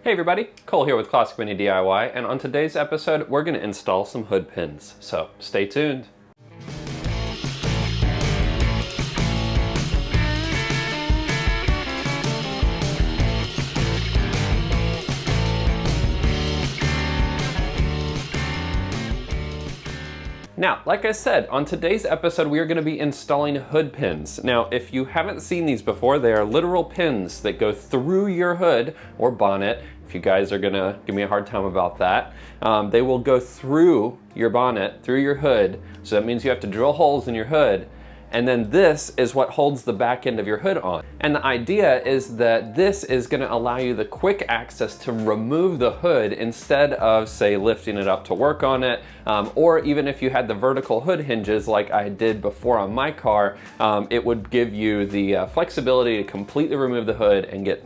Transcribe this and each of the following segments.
Hey everybody, Cole here with Classic Mini DIY, and on today's episode we're going to install some hood pins, so stay tuned. Now, like I said, on today's episode we are going to be installing hood pins. Now, if you haven't seen these before, they are literal pins that go through your hood or bonnet. If you guys are going to give me a hard time about that, they will go through your bonnet, through your hood, so that means you have to drill holes in your hood. And then this is what holds the back end of your hood on. And the idea is that this is gonna allow you the quick access to remove the hood instead of, say, lifting it up to work on it, or even if you had the vertical hood hinges like I did before on my car, it would give you the flexibility to completely remove the hood and get,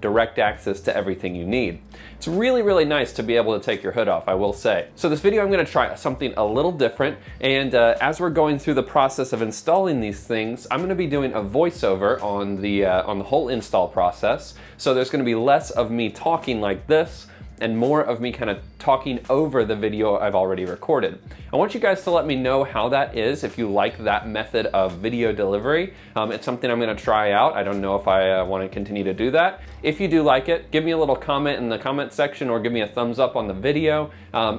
direct access to everything you need. It's really, really nice to be able to take your hood off, I will say. So this video I'm gonna try something a little different, and as we're going through the process of installing these things, I'm going to be doing a voiceover on the whole install process. So there's going to be less of me talking like this and more of me kind of talking over the video I've already recorded. I want you guys to let me know how that is, if you like that method of video delivery. It's something I'm going to try out. I don't know if I want to continue to do that. If you do like it, give me a little comment in the comment section or give me a thumbs up on the video.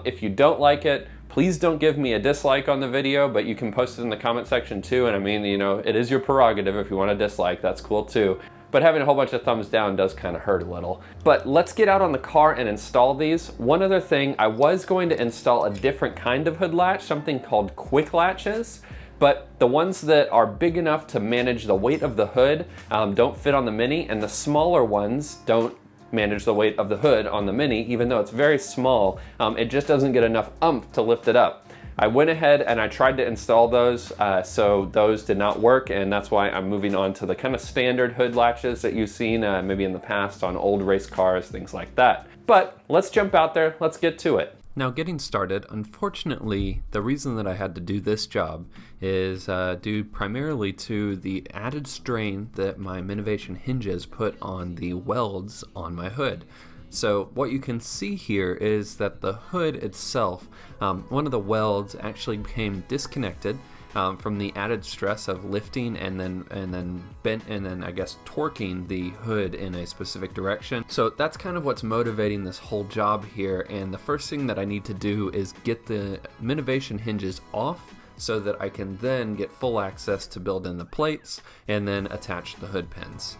If you don't like it, please don't give me a dislike on the video, but you can post it in the comment section too. And I mean, it is your prerogative. If you want to dislike, that's cool too. But having a whole bunch of thumbs down does kind of hurt a little. But let's get out on the car and install these. One other thing, I was going to install a different kind of hood latch, something called quick latches. But the ones that are big enough to manage the weight of the hood don't fit on the Mini, and the smaller ones don't manage the weight of the hood on the Mini. Even though it's very small, it just doesn't get enough oomph to lift it up. I went ahead and I tried to install those, so those did not work, and that's why I'm moving on to the kind of standard hood latches that you've seen maybe in the past on old race cars, things like that. But let's jump out there, let's get to it. Now, getting started, unfortunately, the reason that I had to do this job is due primarily to the added strain that my Minivation hinges put on the welds on my hood. So what you can see here is that the hood itself, one of the welds actually became disconnected from the added stress of lifting and then torquing the hood in a specific direction. So that's kind of what's motivating this whole job here. And the first thing that I need to do is get the Minivation hinges off so that I can then get full access to build in the plates and then attach the hood pins.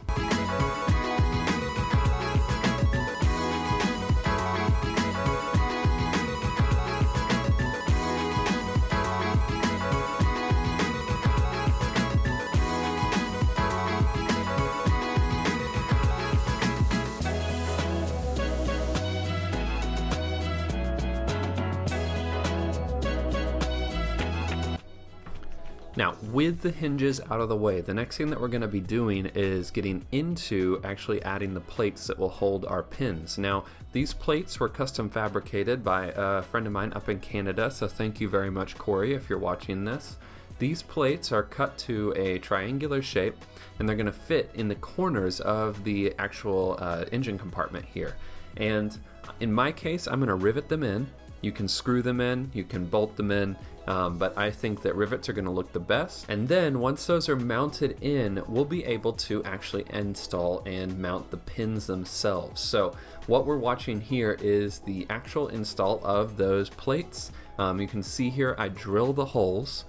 Now, with the hinges out of the way, the next thing that we're going to be doing is getting into actually adding the plates that will hold our pins. Now, these plates were custom fabricated by a friend of mine up in Canada, so thank you very much, Corey, if you're watching this. These plates are cut to a triangular shape, and they're going to fit in the corners of the actual engine compartment here. And in my case, I'm going to rivet them in. You can screw them in, you can bolt them in, but I think that rivets are going to look the best. And then once those are mounted in, we'll be able to actually install and mount the pins themselves. So what we're watching here is the actual install of those plates. You can see here I drill the holes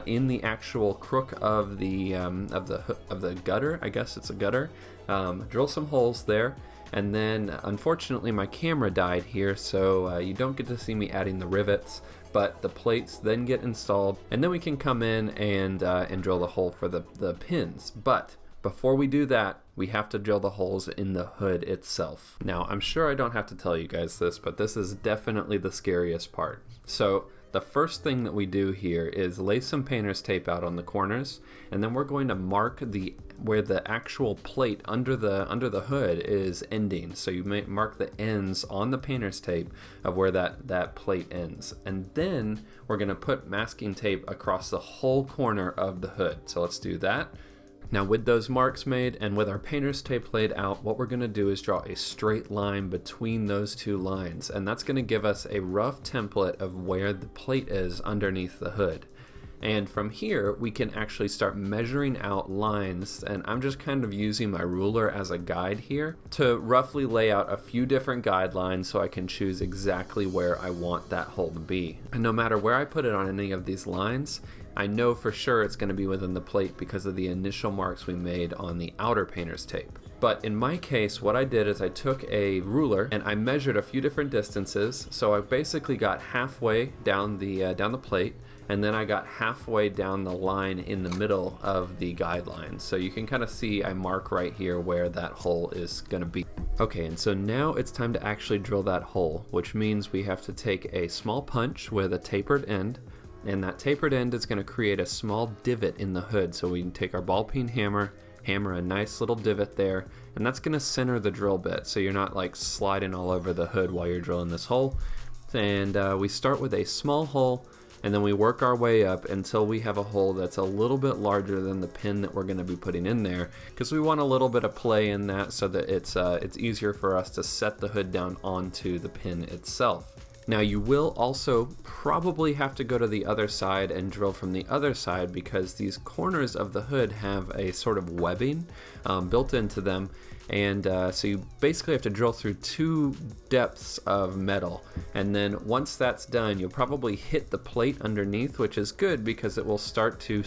in the actual crook of the gutter. I guess it's a gutter. Drill some holes there. And then unfortunately my camera died here, so you don't get to see me adding the rivets, but the plates then get installed, and then we can come in and drill the hole for the pins. But before we do that, we have to drill the holes in the hood itself. Now, I'm sure I don't have to tell you guys this, but this is definitely the scariest part. So the first thing that we do here is lay some painter's tape out on the corners, and then we're going to mark where the actual plate under the hood is ending. So you may mark the ends on the painter's tape of where that plate ends. And then we're going to put masking tape across the whole corner of the hood. So let's do that. Now with those marks made and with our painter's tape laid out, what we're going to do is draw a straight line between those two lines, and that's going to give us a rough template of where the plate is underneath the hood. And from here we can actually start measuring out lines, and I'm just kind of using my ruler as a guide here to roughly lay out a few different guidelines so I can choose exactly where I want that hole to be. And no matter where I put it on any of these lines, I know for sure it's going to be within the plate because of the initial marks we made on the outer painter's tape. But in my case, what I did is I took a ruler and I measured a few different distances. So I basically got halfway down the plate, and then I got halfway down the line in the middle of the guidelines. So you can kind of see I mark right here where that hole is going to be. Okay, and so now it's time to actually drill that hole, which means we have to take a small punch with a tapered end. And that tapered end is going to create a small divot in the hood, so we can take our ball peen hammer, hammer a nice little divot there, and that's going to center the drill bit so you're not like sliding all over the hood while you're drilling this hole. And we start with a small hole, and then we work our way up until we have a hole that's a little bit larger than the pin that we're going to be putting in there, because we want a little bit of play in that so that it's easier for us to set the hood down onto the pin itself. Now you will also probably have to go to the other side and drill from the other side, because these corners of the hood have a sort of webbing built into them, and so you basically have to drill through 2 depths of metal, and then once that's done you'll probably hit the plate underneath, which is good because it will start to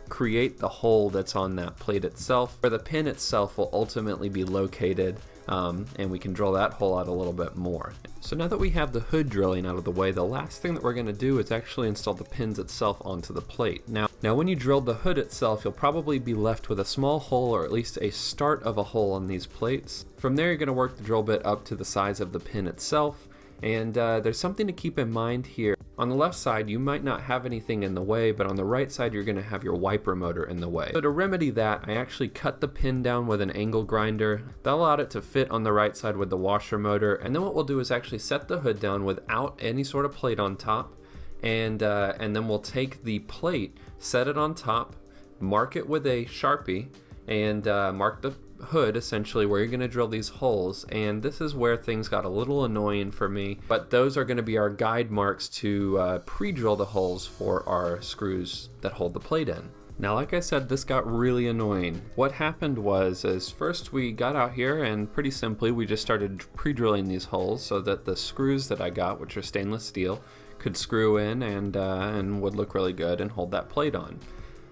create the hole that's on that plate itself, where the pin itself will ultimately be located. And we can drill that hole out a little bit more. So now that we have the hood drilling out of the way, the last thing that we're going to do is actually install the pins itself onto the plate. Now when you drill the hood itself, you'll probably be left with a small hole, or at least a start of a hole on these plates. From there you're going to work the drill bit up to the size of the pin itself. And there's something to keep in mind here. On the left side, you might not have anything in the way, but on the right side, you're going to have your wiper motor in the way. So to remedy that, I actually cut the pin down with an angle grinder. That allowed it to fit on the right side with the washer motor. And then what we'll do is actually set the hood down without any sort of plate on top. And then we'll take the plate, set it on top, mark it with a Sharpie, and mark the hood essentially where you're going to drill these holes. And this is where things got a little annoying for me, but those are going to be our guide marks to pre-drill the holes for our screws that hold the plate in. Now, like I said, this got really annoying. What happened was first we got out here and pretty simply we just started pre-drilling these holes so that the screws that I got, which are stainless steel, could screw in and would look really good and hold that plate on.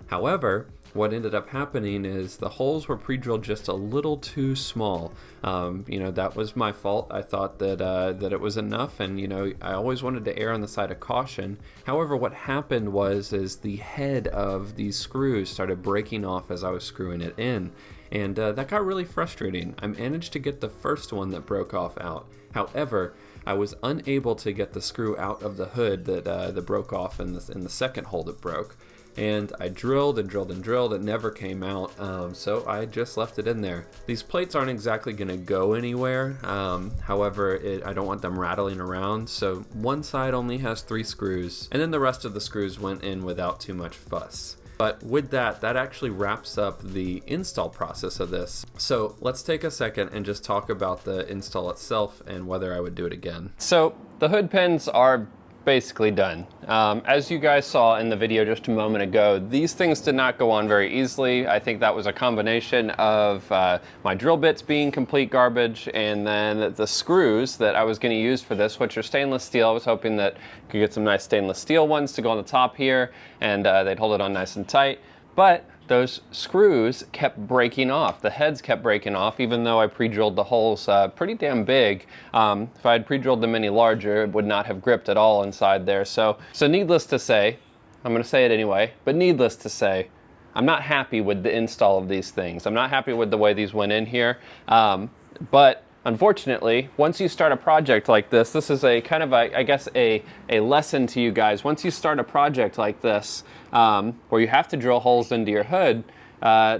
However, what ended up happening is the holes were pre-drilled just a little too small. That was my fault. I thought that it was enough, and I always wanted to err on the side of caution. However, what happened was the head of these screws started breaking off as I was screwing it in, and that got really frustrating. I managed to get the first one that broke off out. However, I was unable to get the screw out of the hood that broke off in the second hole that broke. And I drilled and drilled and drilled, it never came out, so I just left it in there. These plates aren't exactly going to go anywhere, however, I don't want them rattling around, so one side only has 3 screws, and then the rest of the screws went in without too much fuss. But with that actually wraps up the install process of this. So let's take a second and just talk about the install itself and whether I would do it again. So the hood pins are basically done. As you guys saw in the video just a moment ago, these things did not go on very easily. I think that was a combination of my drill bits being complete garbage, and then the screws that I was going to use for this, which are stainless steel. I was hoping that I could get some nice stainless steel ones to go on the top here, and they'd hold it on nice and tight. But those screws kept breaking off. The heads kept breaking off, even though I pre-drilled the holes pretty damn big. If I had pre-drilled them any larger, it would not have gripped at all inside there. So needless to say, I'm gonna say it anyway, but needless to say, I'm not happy with the install of these things. I'm not happy with the way these went in here. But unfortunately, once you start a project like this, this is a kind of, I guess, a lesson to you guys. Once you start a project like this, where you have to drill holes into your hood,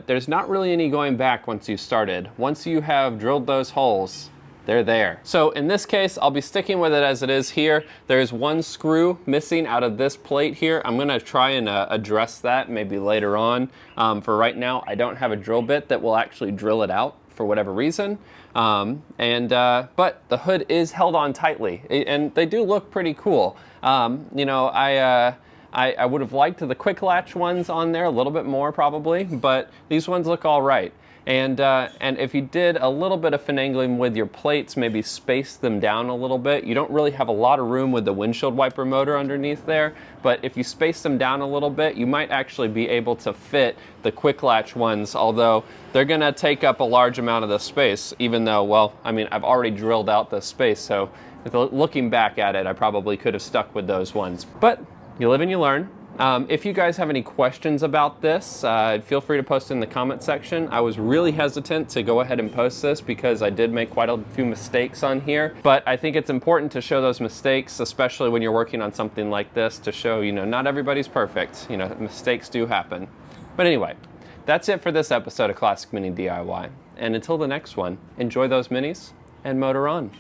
there's not really any going back once you started. Once you have drilled those holes, they're there. So in this case, I'll be sticking with it as it is here. There's one screw missing out of this plate here. I'm gonna try and address that maybe later on. For right now, I don't have a drill bit that will actually drill it out for whatever reason. But the hood is held on tightly, and they do look pretty cool. You know, I would have liked the quick latch ones on there a little bit more probably, but these ones look all right. And if you did a little bit of finagling with your plates, maybe space them down a little bit. You don't really have a lot of room with the windshield wiper motor underneath there, but if you space them down a little bit, you might actually be able to fit the quick latch ones, although they're gonna take up a large amount of the space, even though, well, I mean, I've already drilled out the space, so looking back at it, I probably could have stuck with those ones. But you live and you learn. If you guys have any questions about this, feel free to post in the comment section. I was really hesitant to go ahead and post this because I did make quite a few mistakes on here, but I think it's important to show those mistakes, especially when you're working on something like this, to show, you know, not everybody's perfect. You know, mistakes do happen. But anyway, that's it for this episode of Classic Mini DIY. And until the next one, enjoy those minis and motor on.